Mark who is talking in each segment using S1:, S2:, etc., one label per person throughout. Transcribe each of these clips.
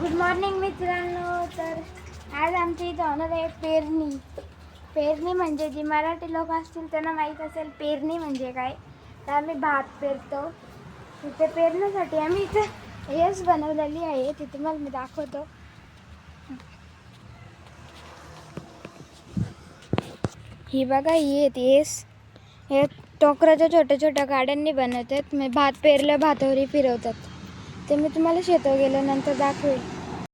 S1: Good morning मित्रांनो. तर आज आमच्या इथं होणार आहे पेरणी. पेरणी म्हणजे जी मराठी लोक असतील त्यांना माहीत असेल पेरणी म्हणजे काय. तर आम्ही भात पेरतो. तिथे पेरण्यासाठी आम्ही इथं हेच बनवलेली आहे. ती तुम्हाला मी दाखवतो. ही बघा, ही आहेत येस. हे टोकराच्या छोट्या छोट्या गाड्यांनी बनवतात. मी भात पेरलं भातावरी फिरवतात. ते मी तुम्हाला शेतावर गेल्यानंतर दाखवेल.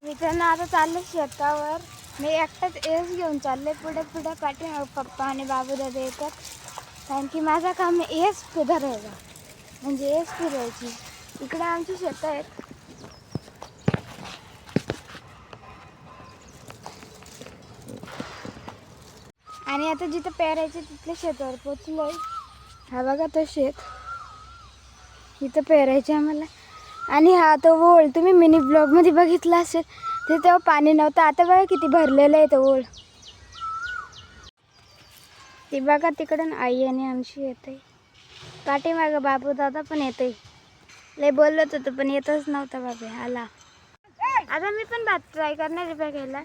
S1: मी त्यांना आता चालले शेतावर. मी एकटाच एस घेऊन चालले. पुढे पुढे पाठी पप्पा आणि बाबू दादा येतात. कारण की माझं काम एस धरायला, म्हणजे एस फिरायची. इकडे आमची शेतं आहेत. आणि आता जिथं पेरायचे तिथल्या शेतावर पोचलोय. हा बघा तो शेत. इथं पेरायचे आम्हाला. आणि हा तो ओळ तुम्ही मिनी ब्लॉगमध्ये बघितला असेल. ते तेव्हा पाणी नव्हतं. आता बघा किती भरलेलं आहे तो ओळ. ती बघा तिकडून आई आणि आमची येते. पाठीमागं बाबू दादा पण येते. लय बोलत होतं पण येतच नव्हता बाबा. आला. आता मी पण भात ट्राय करणार आहे बघायला.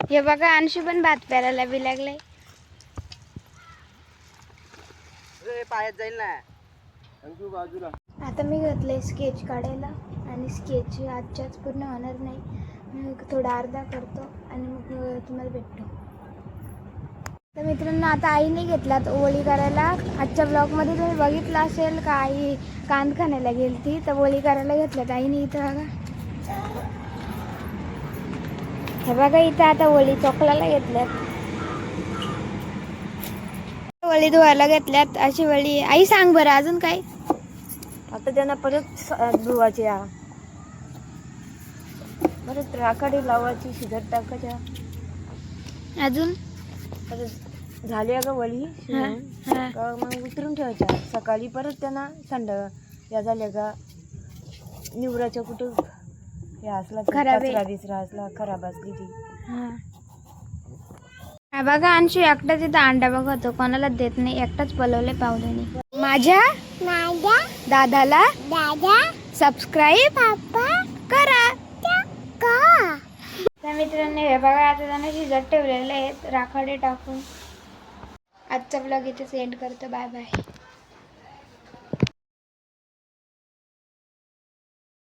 S1: हे बघा अंशू पण भात पेरायला बी लागलाय.
S2: पायात जाईल ना अंशू बाजूला.
S1: आता मी घेतलंय स्केच काढायला. आणि स्केच आजच्याच पूर्ण होणार नाही. मी थोडा अर्धा करतो आणि मग तुम्हाला भेटतो. तर मित्रांनो, आता आईने घेतल्यात ओळी करायला. आजच्या ब्लॉगमध्ये तुम्ही बघितलं असेल का आई कांद खाण्याला गेली ती. तर ओळी करायला घेतल्यात आईने. इथं बघा, हे बघा इथं आता ओळी चोकलाला घेतल्यात. वळी धुवायला घेतल्यात. अशी वळी. आई सांग बरं अजून काय.
S2: आता त्यांना परत धुवायच्या, परत राखाडी लावायची, शिजत टाकायच्या.
S1: अजून
S2: परत झाली अगं वळी मग उतरून ठेवायच्या. सकाळी परत त्यांना या झाल्या का निवराच्या कुठं हे असला कचरा बिचरा असला खराब असली ती.
S1: हा बघा अंशू एकटाच इथं अंडा बघतो. कोणाला देत नाही. एकटाच पलवले पावल्याने. माझ्या दादाला सबस्क्राईब करा. तर मित्रांनो, हे बघा आता त्यांना शिजत ठेवलेले आहेत राखाडे टाकून. आजचा ब्लॉग इथे सेंड करतो. Bye bye.